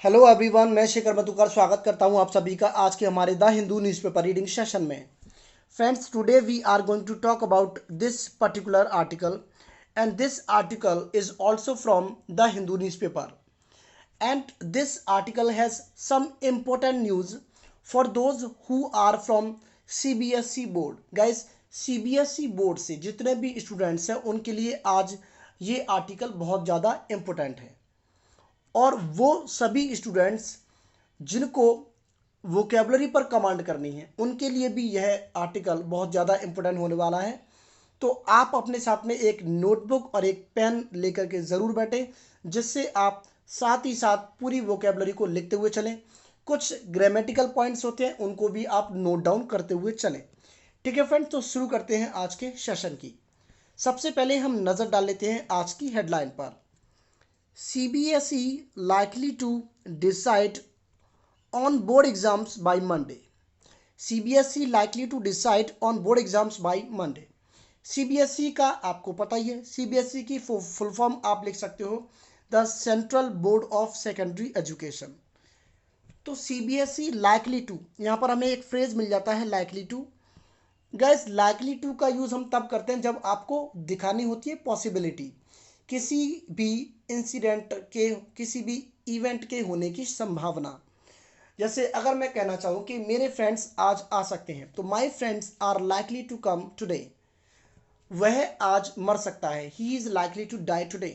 Hello everyone, मैं शेखर मधुकर स्वागत करता हूं आप सभी का आज के हमारे the Hindu newspaper reading session में। Friends, today we are going to talk about this particular article and this article is also from the Hindu newspaper and this article has some important news for those who are from CBSE board. Guys, CBSE board से जितने भी students हैं उनके लिए आज ये article बहुत ज़्यादा इम्पोर्टेंट है और वो सभी स्टूडेंट्स जिनको वोकेबलरी पर कमांड करनी है उनके लिए भी यह आर्टिकल बहुत ज़्यादा इम्पोर्टेंट होने वाला है। तो आप अपने साथ में एक नोटबुक और एक पेन लेकर के ज़रूर बैठें, जिससे आप साथ ही साथ पूरी वोकेबलरी को लिखते हुए चलें। कुछ ग्रामेटिकल पॉइंट्स होते हैं, उनको भी आप नोट डाउन करते हुए चलें। ठीक है फ्रेंड्स, तो शुरू करते हैं आज के सेशन की। सबसे पहले हम नज़र डाल लेते हैं आज की हेडलाइन पर। CBSE likely to decide on board exams by Monday. CBSE likely to decide on board exams by Monday. CBSE का आपको पता ही है, CBSE की फुल फॉर्म आप लिख सकते हो the Central Board of Secondary Education. तो CBSE लाइकली टू, यहाँ पर हमें एक फ्रेज मिल जाता है likely to. Guys, likely to का यूज़ हम तब करते हैं जब आपको दिखानी होती है पॉसिबिलिटी, किसी भी इंसिडेंट के, किसी भी इवेंट के होने की संभावना। जैसे अगर मैं कहना चाहूँ कि मेरे फ्रेंड्स आज आ सकते हैं, तो my friends are likely to come today. वह आज मर सकता है, he is likely to die today.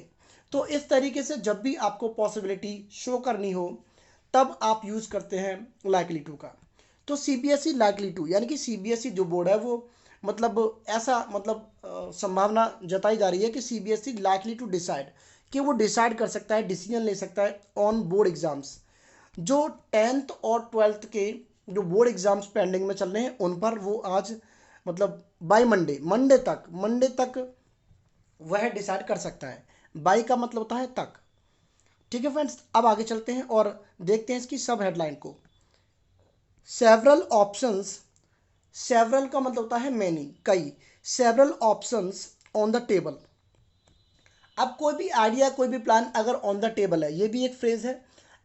तो इस तरीके से जब भी आपको पॉसिबिलिटी शो करनी हो तब आप यूज़ करते हैं लाइकली टू का। तो CBSE लाइकली टू यानी कि CBSE जो बोर्ड है वो मतलब ऐसा संभावना जताई जा रही है कि CBSE लाइकली टू डिसाइड, कि वो डिसाइड कर सकता है, डिसीजन ले सकता है ऑन बोर्ड एग्जाम्स। जो 10th और 12th के जो बोर्ड एग्जाम्स पेंडिंग में चल रहे हैं उन पर वो आज बाय मंडे तक वह डिसाइड कर सकता है। बाय का मतलब होता है तक। ठीक है फ्रेंड्स, अब आगे चलते हैं और देखते हैं इसकी सब हेडलाइन को। सेवरल ऑप्शंस, सेवरल का मतलब होता है मैनी, कई। Several options on the table. अब कोई भी आइडिया, कोई भी प्लान अगर ऑन द टेबल है, ये भी एक फ्रेज है।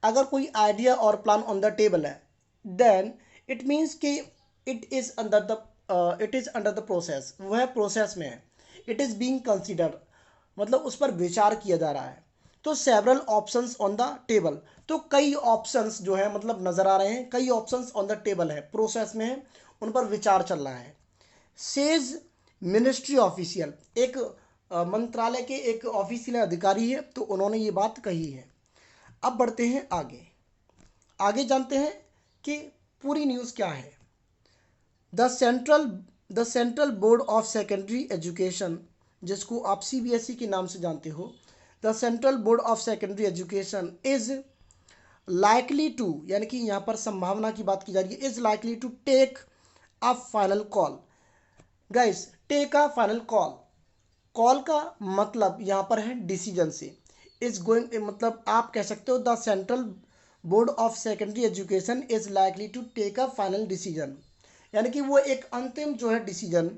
अगर कोई आइडिया और प्लान ऑन द टेबल है देन इट मीन्स कि it is under the process, वह प्रोसेस में है। इट इज़ बीइंग कंसिडर्ड, मतलब उस पर विचार किया जा रहा है। तो several options on the table, तो कई ऑप्शंस जो है मतलब नज़र आ रहे हैं, कई ऑप्शंस ऑन द टेबल है, प्रोसेस में है, उन पर विचार चल रहा है। सेज मिनिस्ट्री ऑफिशियल, एक मंत्रालय के एक ऑफिशियल अधिकारी है, तो उन्होंने ये बात कही है। अब बढ़ते हैं आगे, आगे जानते हैं कि पूरी न्यूज़ क्या है। The Central Board of Secondary Education, जिसको आप CBSE के नाम से जानते हो, the Central Board of Secondary Education is likely to, यानी कि यहाँ पर संभावना की बात की जा रही है, is likely to take a final call. Guys, take a final call, call का मतलब यहाँ पर है डिसीजन से। इज गोइंग मतलब आप कह सकते हो the Central Board of Secondary Education is likely to take a final decision, यानी कि वो एक अंतिम जो है डिसीजन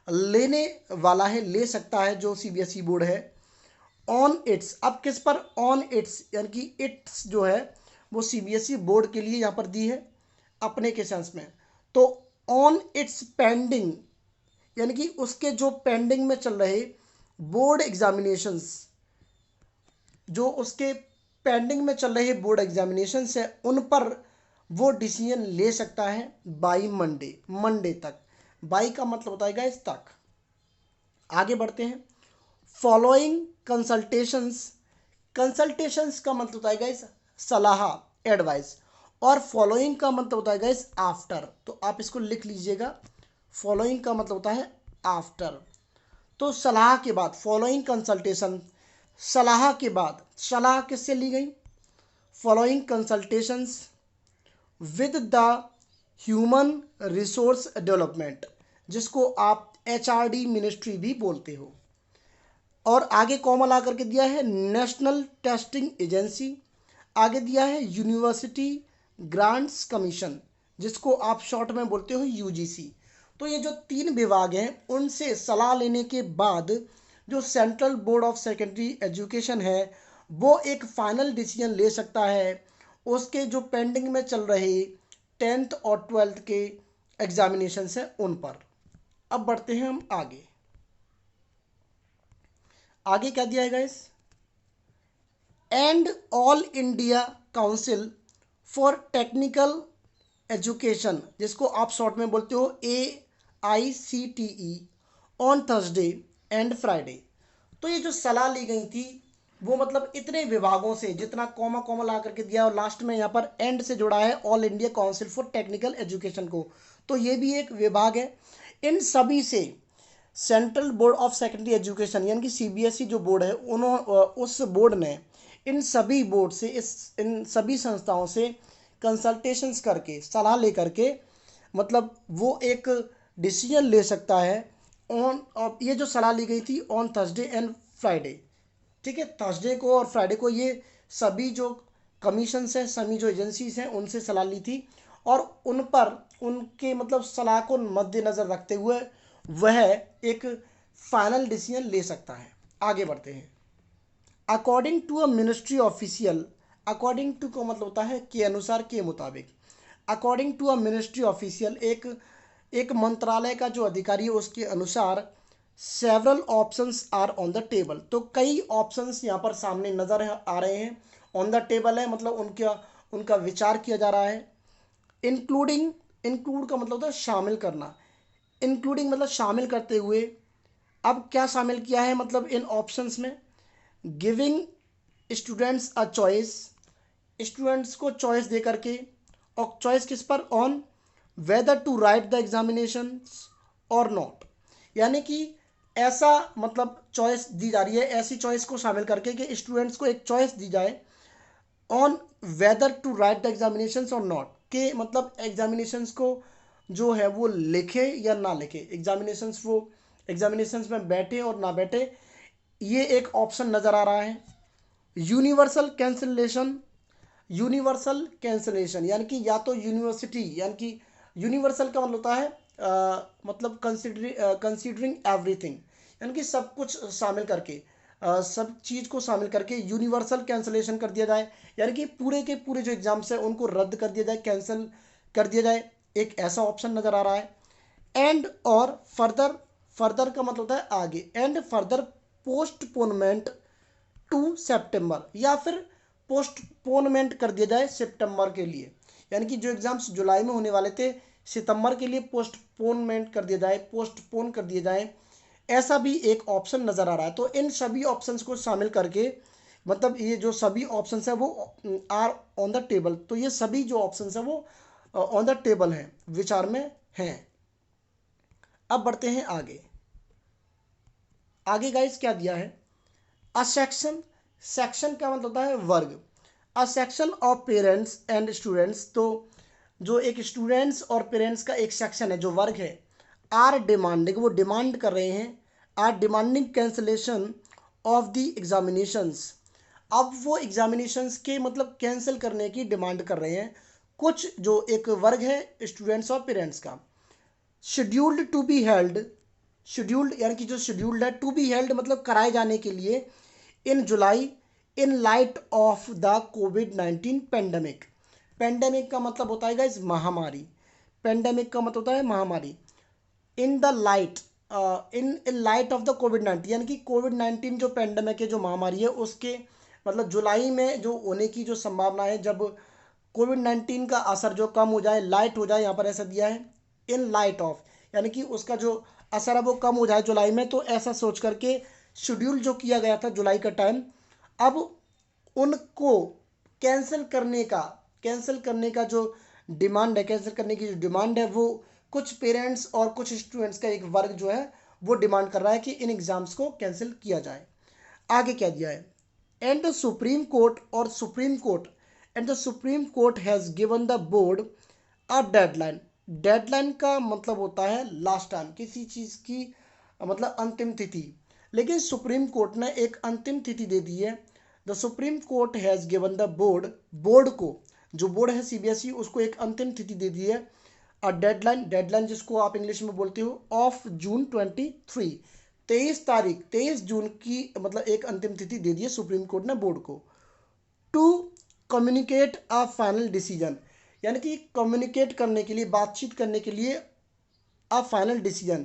लेने वाला है, ले सकता है जो CBSE बोर्ड है। ऑन इट्स, अब किस पर? ऑन इट्स, यानी कि इट्स जो है वो CBSE बोर्ड के लिए यहाँ पर दी है अपने के सेंस में। तो ऑन इट्स पेंडिंग, यानी कि उसके जो पेंडिंग में चल रहे बोर्ड एग्जामिनेशंस, जो उसके पेंडिंग में चल रहे बोर्ड एग्जामिनेशंस है उन पर वो डिसीजन ले सकता है बाई मंडे तक। बाई का मतलब होता है गाइस तक। आगे बढ़ते हैं। फॉलोइंग कंसल्टेशंस, कंसल्टेशंस का मतलब होता है गाइस सलाह, एडवाइस। और फॉलोइंग का मतलब होता है गाइस आफ्टर, तो आप इसको लिख लीजिएगा। फॉलोइंग का मतलब होता है आफ्टर। तो सलाह के बाद, फॉलोइंग कंसल्टेशन, सलाह के बाद, सलाह किससे ली गई? Following consultations with the human resource development, जिसको आप HRD मिनिस्ट्री भी बोलते हो। और आगे कॉमा ला करके दिया है नेशनल टेस्टिंग एजेंसी, आगे दिया है यूनिवर्सिटी ग्रांट्स कमीशन, जिसको आप शॉर्ट में बोलते हो UGC। तो ये जो 3 विभाग हैं उनसे सलाह लेने के बाद जो central Board of Secondary education है वो एक फाइनल डिसीजन ले सकता है उसके जो पेंडिंग में चल रहे 10th और 12th के एग्जामिनेशन हैं उन पर। अब बढ़ते हैं हम आगे। आगे क्या दिया है guys? And all India council for technical education, जिसको आप शॉर्ट में बोलते हो AICTE, on Thursday and Friday. तो ये जो सलाह ली गई थी वो मतलब इतने विभागों से, जितना कॉमा कॉमा ला करके दिया और लास्ट में यहाँ पर एंड से जुड़ा है all India council for technical education को, तो ये भी एक विभाग है। इन सभी से central Board of Secondary education यानी कि CBSE जो बोर्ड है उस बोर्ड ने इन सभी बोर्ड से इन सभी संस्थाओं से कंसल्टेशंस करके, सलाह लेकर के मतलब वो एक डिसीजन ले सकता है ऑन, ये जो सलाह ली गई थी ऑन थर्सडे एंड फ्राइडे, ठीक है, थर्सडे को और फ्राइडे को ये सभी जो कमीशंस हैं, सभी जो एजेंसीज हैं उनसे सलाह ली थी और उन पर उनके मतलब सलाह को मद्देनज़र रखते हुए वह एक फाइनल डिसीजन ले सकता है। आगे बढ़ते हैं। According to a ministry official, according to को मतलब होता है के अनुसार, के मुताबिक। According to a ministry official एक मंत्रालय का जो अधिकारी है उसके अनुसार several options are on the table, तो कई ऑप्शंस यहाँ पर सामने नज़र आ रहे हैं। ऑन द टेबल है मतलब उनका विचार किया जा रहा है। इंक्लूडिंग, इंक्लूड का मतलब होता है शामिल करना, इंक्लूडिंग मतलब शामिल करते हुए। अब क्या शामिल किया है मतलब इन ऑप्शंस में? Giving students a choice, students को चॉइस दे करके, और चॉइस किस पर? On whether to write the examination or not, यानी कि ऐसा मतलब चॉइस दी जा रही है, ऐसी चॉइस को शामिल करके कि स्टूडेंट्स को एक चॉइस दी जाए on whether to write the examinations or not, के मतलब एग्जामिनेशंस को जो है वो लिखे या ना लिखे, एग्जामिनेशंस वो एग्जामिनेशंस में बैठे और ना बैठे, ये एक ऑप्शन नज़र आ रहा है। यूनिवर्सल कैंसिलेशन, यूनिवर्सल कैंसिलेशन यानी कि या तो यूनिवर्सिटी, यानी कि यूनिवर्सल का मतलब होता है मतलब कंसीडरिंग एवरीथिंग, यानी कि सब कुछ शामिल करके, सब चीज़ को शामिल करके यूनिवर्सल कैंसिलेशन कर दिया जाए, यानी कि पूरे के पूरे जो एग्जाम्स हैं उनको रद्द कर दिया जाए, कैंसिल कर दिया जाए, एक ऐसा ऑप्शन नज़र आ रहा है। एंड और फर्दर, फर्दर का मतलब होता है आगे, एंड फर्दर पोस्टपोनमेंट टू सितंबर, या फिर पोस्टपोनमेंट कर दिया जाए सितंबर के लिए, यानी कि जो एग्जाम्स जुलाई में होने वाले थे सितंबर के लिए पोस्टपोनमेंट कर दिया जाए, पोस्टपोन कर दिए जाए, ऐसा भी एक ऑप्शन नज़र आ रहा है। तो इन सभी ऑप्शंस को शामिल करके मतलब ये जो सभी ऑप्शंस हैं वो आर ऑन द टेबल, तो ये सभी जो ऑप्शंस हैं वो ऑन द टेबल हैं, विचार में हैं। अब बढ़ते हैं आगे। आगे गाइस क्या दिया है? अ सेक्शन, सेक्शन का मतलब होता है वर्ग। A section of parents and students, तो जो एक स्टूडेंट्स और पेरेंट्स का एक सेक्शन है जो वर्ग है, आर डिमांडिंग, वो डिमांड कर रहे हैं, are demanding cancellation of the examinations. अब वो एग्जामिनेशंस के मतलब कैंसिल करने की डिमांड कर रहे हैं कुछ जो एक वर्ग है स्टूडेंट्स और पेरेंट्स का। Scheduled to be held, scheduled यानी कि जो शेड्यूल्ड है, टू बी हेल्ड मतलब कराए जाने के लिए in July, in light of the कोविड-19 पेंडेमिक। पेंडेमिक का मतलब होता है गाइस महामारी, पेंडेमिक का मतलब होता है महामारी। In the light, in in light of the कोविड-19 यानी कि कोविड-19 जो पेंडेमिक है, जो महामारी है, उसके मतलब जुलाई में जो होने की जो संभावना है, जब कोविड-19 का असर जो कम हो जाए, लाइट हो जाए, यहाँ पर ऐसा दिया है इन लाइट ऑफ, यानी कि उसका जो असर है वो कम हो जाए जुलाई में, तो ऐसा सोच करके शेड्यूल जो किया गया था जुलाई का टाइम, अब उनको कैंसिल करने का, कैंसिल करने का जो डिमांड है, कैंसिल करने की जो डिमांड है, वो कुछ पेरेंट्स और कुछ स्टूडेंट्स का एक वर्ग जो है वो डिमांड कर रहा है कि इन एग्ज़ाम्स को कैंसिल किया जाए। आगे क्या दिया है? एंड द सुप्रीम कोर्ट, और supreme court, and the supreme court has given the board a deadline. Deadline का मतलब होता है लास्ट टाइम, किसी चीज़ की मतलब अंतिम तिथि, लेकिन सुप्रीम कोर्ट ने एक अंतिम तिथि दे दी है। The supreme court has given the board, board को, जो बोर्ड है CBSE, उसको एक अंतिम तिथि दे दी है, अ डेडलाइन, डेडलाइन जिसको आप इंग्लिश में बोलते हो ऑफ जून 23, 23 तारीख, 23 जून की मतलब एक अंतिम तिथि दे दी है सुप्रीम कोर्ट ने बोर्ड को, to communicate a final decision, यानी कि कम्युनिकेट करने के लिए, बातचीत करने के लिए अ फाइनल डिसीजन,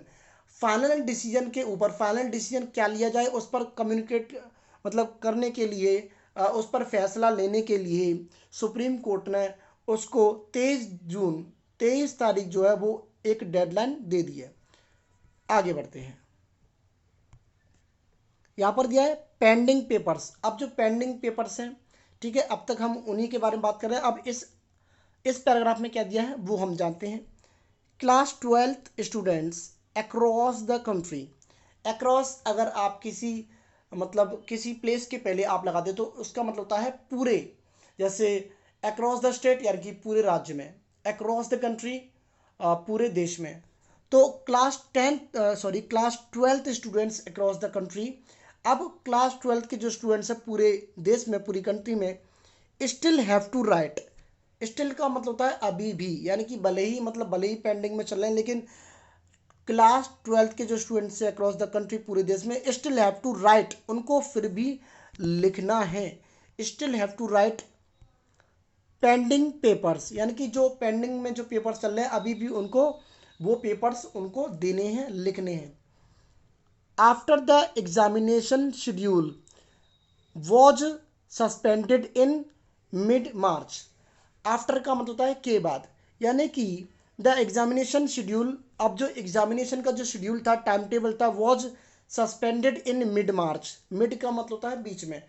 फाइनल डिसीजन के ऊपर, फाइनल डिसीजन क्या लिया जाए उस पर कम्युनिकेट मतलब करने के लिए, उस पर फैसला लेने के लिए सुप्रीम कोर्ट ने उसको 23 जून, 23 तारीख जो है वो एक डेडलाइन दे दी है। आगे बढ़ते हैं, यहाँ पर दिया है पेंडिंग पेपर्स। अब जो पेंडिंग पेपर्स हैं, ठीक है, अब तक हम उन्हीं के बारे में बात कर रहे हैं। अब इस पैराग्राफ में क्या दिया है वो हम जानते हैं। Class 12th students across the country, across अगर आप किसी मतलब किसी प्लेस के पहले आप लगाते तो उसका मतलब होता है पूरे, जैसे अक्रॉस द स्टेट यानी कि पूरे राज्य में, अक्रॉस द कंट्री पूरे देश में। तो class 12th students across the country, अब क्लास 12th के जो स्टूडेंट्स हैं पूरे देश में, पूरी कंट्री में, still have to write, still का मतलब होता है अभी भी, यानी कि भले ही पेंडिंग में चल रहे हैं, लेकिन क्लास 12th के जो स्टूडेंट्स हैं अक्रॉस द कंट्री पूरे देश में, स्टिल हैव टू राइट, उनको फिर भी लिखना है, still have to write pending papers, यानी कि जो पेंडिंग में जो पेपर्स चल रहे हैं अभी भी उनको वो पेपर्स उनको देने हैं, लिखने हैं। After the examination schedule was suspended in mid March, after का मतलब होता है के बाद, यानी कि द एग्जामिनेशन शेड्यूल, अब जो एग्जामिनेशन का जो शेड्यूल था, टाइम टेबल था, was suspended in mid March, mid का मतलब होता है बीच में,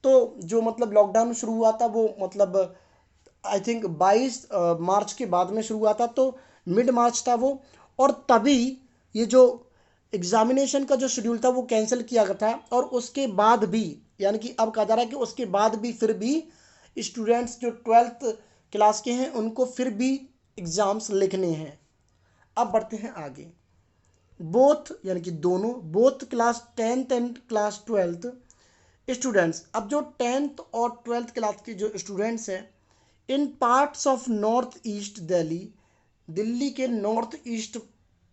तो जो मतलब लॉकडाउन शुरू हुआ था वो मतलब आई थिंक 22 मार्च के बाद में शुरू हुआ था, तो मिड मार्च था वो, और तभी ये जो एग्जामिनेशन का जो शेड्यूल था वो कैंसिल किया गया था, और उसके बाद भी, यानी कि अब कहा जा रहा है कि उसके बाद भी फिर भी स्टूडेंट्स जो 12th क्लास के हैं उनको फिर भी एग्ज़ाम्स लिखने हैं। अब बढ़ते हैं आगे, बोथ यानी कि दोनों, both class 10th and class 12th students, अब जो 10th और 12th क्लास के जो स्टूडेंट्स हैं in parts of North East Delhi, Delhi के नॉर्थ ईस्ट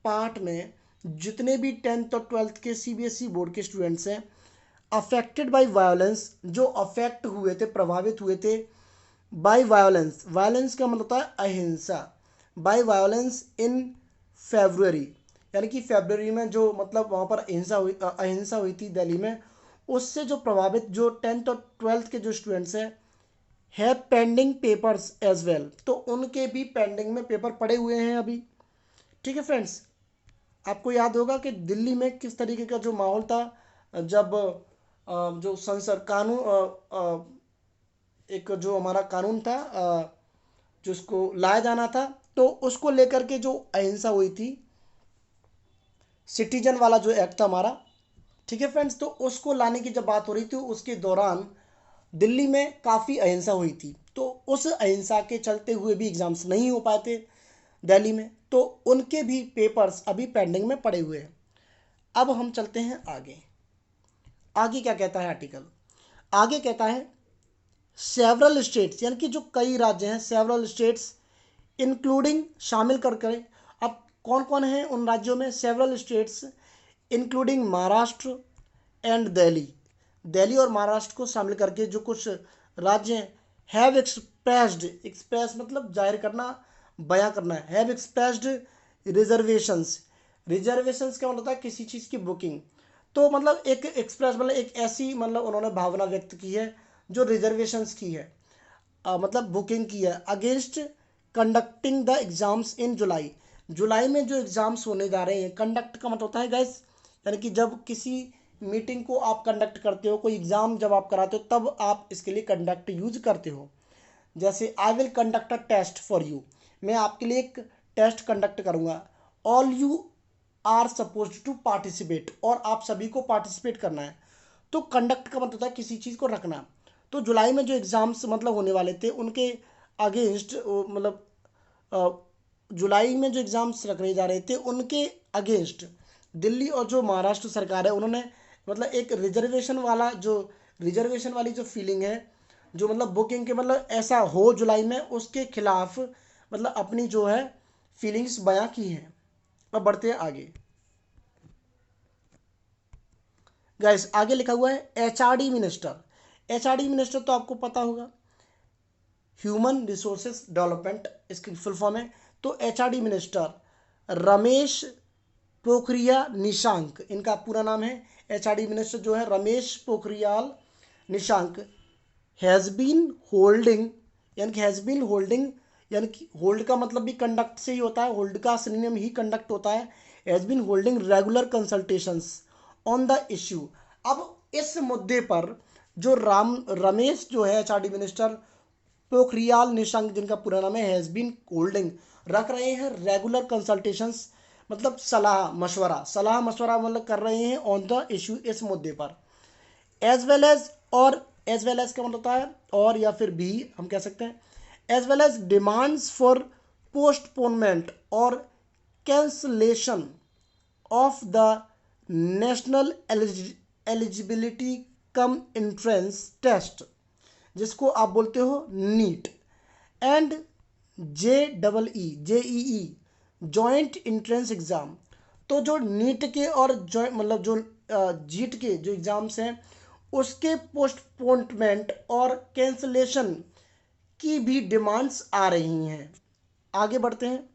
पार्ट में जितने भी 10th और 12th के सीबीएसई बोर्ड के स्टूडेंट्स हैं, अफेक्टेड बाय वायलेंस, जो अफेक्ट हुए थे, प्रभावित हुए थे बाय वायलेंस, वायलेंस का मतलब होता है अहिंसा, बाय वायलेंस इन फेब्रुअरी, यानी कि फेब्रुअरी में जो मतलब वहाँ पर अहिंसा हुई थी दिल्ली में, उससे जो प्रभावित जो 10th और 12th के जो स्टूडेंट्स हैं है पेंडिंग पेपर्स एज वेल, तो उनके भी पेंडिंग में पेपर पड़े हुए हैं अभी। ठीक है फ्रेंड्स, आपको याद होगा कि दिल्ली में किस तरीके का जो माहौल था जब जो संसद कानून एक जो हमारा कानून था जिसको लाया जाना था, तो उसको लेकर के जो अहिंसा हुई थी, सिटीजन वाला जो एक्ट था हमारा, ठीक है फ्रेंड्स, तो उसको लाने की जब बात हो रही थी उसके दौरान दिल्ली में काफ़ी अहिंसा हुई थी, तो उस अहिंसा के चलते हुए भी एग्ज़ाम्स नहीं हो पाए थे दिल्ली में, तो उनके भी पेपर्स अभी पेंडिंग में पड़े हुए हैं। अब हम चलते हैं आगे, आगे क्या कहता है आर्टिकल, आगे कहता है सेवरल स्टेट्स, यानी कि जो कई राज्य हैं, सेवरल स्टेट्स इंक्लूडिंग शामिल कर करें, अब कौन कौन है उन राज्यों में, several states including Maharashtra and Delhi, Delhi और महाराष्ट्र को शामिल करके जो कुछ राज्य हैं, हैव एक्सप्रेस्ड, एक्सप्रेस मतलब जाहिर करना, बयां करना है, हैव एक्सप्रेस्ड रिजर्वेशंस, रिजर्वेशंस का मतलब होता है किसी चीज़ की बुकिंग, तो मतलब एक एक्सप्रेस मतलब एक ऐसी मतलब उन्होंने भावना व्यक्त की है जो रिजर्वेशंस की है, मतलब बुकिंग की है, against conducting the exams in July, जुलाई में जो एग्ज़ाम्स होने जा रहे हैं, कंडक्ट का मतलब होता है गाइस, यानी कि जब किसी मीटिंग को आप कंडक्ट करते हो, कोई एग्ज़ाम जब आप कराते हो तब आप इसके लिए कंडक्ट यूज करते हो, जैसे I will conduct a test for you, मैं आपके लिए एक टेस्ट कंडक्ट करूँगा, all you are suppose to participate, और आप सभी को पार्टिसिपेट करना है, तो कंडक्ट का मतलब होता है किसी चीज़ को रखना, तो जुलाई में जो एग्ज़ाम्स मतलब होने वाले थे उनके अगेंस्ट मतलब जुलाई में जो एग्ज़ाम्स रखने जा रहे थे उनके अगेंस्ट दिल्ली और जो महाराष्ट्र सरकार है उन्होंने मतलब एक रिजर्वेशन वाली जो फीलिंग है, जो मतलब बुकिंग के मतलब ऐसा हो जुलाई में, उसके खिलाफ मतलब अपनी जो है फीलिंग्स बयां की हैं। अब बढ़ते हैं आगे गाइस, आगे लिखा हुआ है एचआरडी मिनिस्टर, एचआरडी मिनिस्टर तो आपको पता होगा, ह्यूमन रिसोर्सेज डेवलपमेंट इसकी फुल फॉर्म है। तो एचआरडी मिनिस्टर रमेश पोखरियाल निशांक, इनका पूरा नाम है। एचआरडी मिनिस्टर जो है Ramesh Pokhriyal Nishank has been holding, यानी कि हैज़ बीन होल्डिंग, यानी कि होल्ड का मतलब भी कंडक्ट से ही होता है, होल्ड का सिनोनिम ही कंडक्ट होता है। Has been holding regular consultations on the issue. अब इस मुद्दे पर जो रमेश जो है एचआरडी मिनिस्टर पोखरियाल निशंक, जिनका पूरा नाम है, हैज़ बीन होल्डिंग, रख रहे हैं रेगुलर कंसल्टेशंस, मतलब सलाह मशवरा मतलब कर रहे हैं ऑन द इश्यू, इस मुद्दे पर। एज वेल एज, और एज वेल एज का मतलब होता है और या फिर भी हम कह सकते हैं, as well as demands for postponement और cancellation of the national eligibility cum entrance test, जिसको आप बोलते हो NEET, and JEE joint entrance exam. तो जो नीट के और मतलब जो जीट के जो एग्ज़ाम्स हैं उसके पोस्टपोनमेंट और कैंसलेशन की भी डिमांड्स आ रही हैं। आगे बढ़ते हैं।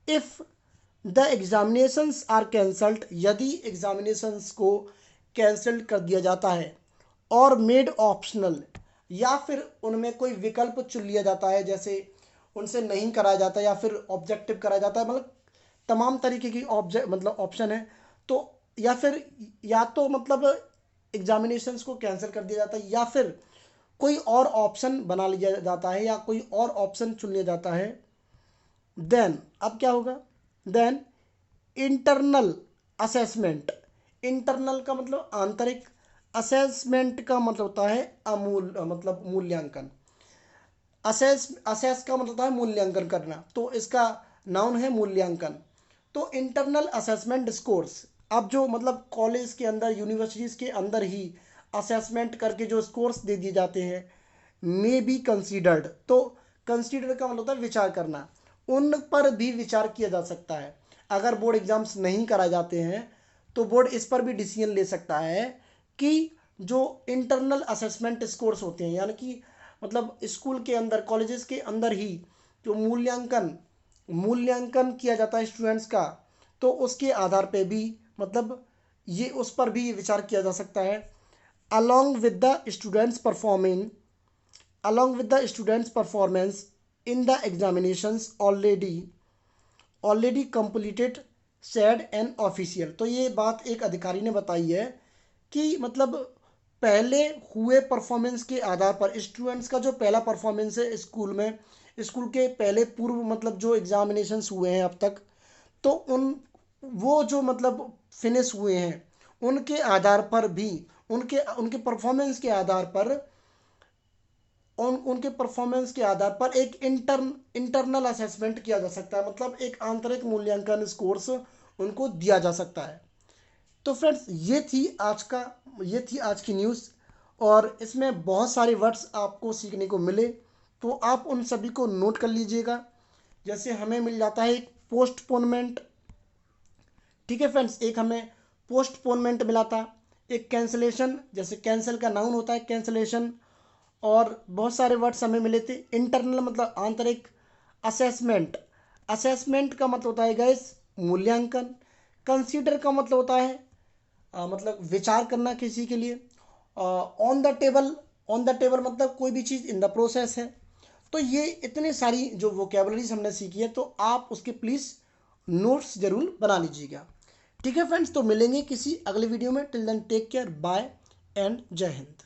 If the examinations are cancelled, यदि एग्जामिनेशंस को कैंसिल कर दिया जाता है, और मेड ऑप्शनल, या फिर उनमें कोई विकल्प चुन लिया जाता है, जैसे उनसे नहीं कराया जाता या फिर ऑब्जेक्टिव कराया जाता है, मतलब तमाम तरीके की ऑप्शन है। तो या तो मतलब एग्जामिनेशंस को कैंसिल कर दिया जाता है, या फिर कोई और ऑप्शन बना लिया जाता है, या कोई और ऑप्शन चुन लिया जाता है। देन अब क्या होगा, देन इंटरनल असेसमेंट, इंटरनल का मतलब आंतरिक, असेसमेंट का मतलब होता है मतलब मूल्यांकन। असेस का मतलब होता है मूल्यांकन करना, तो इसका नाउन है मूल्यांकन। तो इंटरनल असेसमेंट स्कोर्स, अब जो मतलब कॉलेज के अंदर, यूनिवर्सिटीज के अंदर ही असेसमेंट करके जो स्कोर्स दे दिए जाते हैं, मे बी कंसीडर्ड, तो कंसीडर का मतलब होता है विचार करना, उन पर भी विचार किया जा सकता है। अगर बोर्ड एग्जाम्स नहीं कराए जाते हैं तो बोर्ड इस पर भी डिसीजन ले सकता है कि जो इंटरनल असेसमेंट स्कोर्स होते हैं, यानी कि मतलब स्कूल के अंदर, कॉलेजेस के अंदर ही जो मूल्यांकन किया जाता है स्टूडेंट्स का, तो उसके आधार पे भी मतलब ये उस पर भी विचार किया जा सकता है। along with the students performing along with the students performance in the examinations already completed said an official। तो ये बात एक अधिकारी ने बताई है कि मतलब पहले हुए परफॉर्मेंस के आधार पर, स्टूडेंट्स का जो पहला परफॉर्मेंस है स्कूल में, स्कूल के पहले पूर्व मतलब जो एग्जामिनेशंस हुए हैं अब तक, तो वो जो मतलब फिनिश हुए हैं उनके आधार पर भी, उनके उनके परफॉर्मेंस के आधार पर, उनके परफॉर्मेंस के आधार पर एक इंटरनल असेसमेंट किया जा सकता है, मतलब एक आंतरिक मूल्यांकन स्कोर्स उनको दिया जा सकता है। तो फ्रेंड्स ये थी आज की न्यूज़, और इसमें बहुत सारे वर्ड्स आपको सीखने को मिले, तो आप उन सभी को नोट कर लीजिएगा। जैसे हमें मिल जाता है एक पोस्टपोनमेंट, ठीक है फ्रेंड्स, एक हमें पोस्टपोनमेंट मिला था, एक कैंसलेशन, जैसे कैंसिल का नाउन होता है कैंसलेशन, और बहुत सारे वर्ड्स हमें मिले थे। इंटरनल मतलब आंतरिक, असेसमेंट, असेसमेंट का मतलब होता है गाइस मूल्यांकन, कंसीडर का मतलब होता है मतलब विचार करना किसी के लिए, ऑन द टेबल मतलब कोई भी चीज़ इन द प्रोसेस है। तो ये इतनी सारी जो वोकेबलरीज हमने सीखी है, तो आप उसके प्लीज़ नोट्स जरूर बना लीजिएगा। ठीक है फ्रेंड्स, तो मिलेंगे किसी अगले वीडियो में। Till then take care, bye and जय हिंद।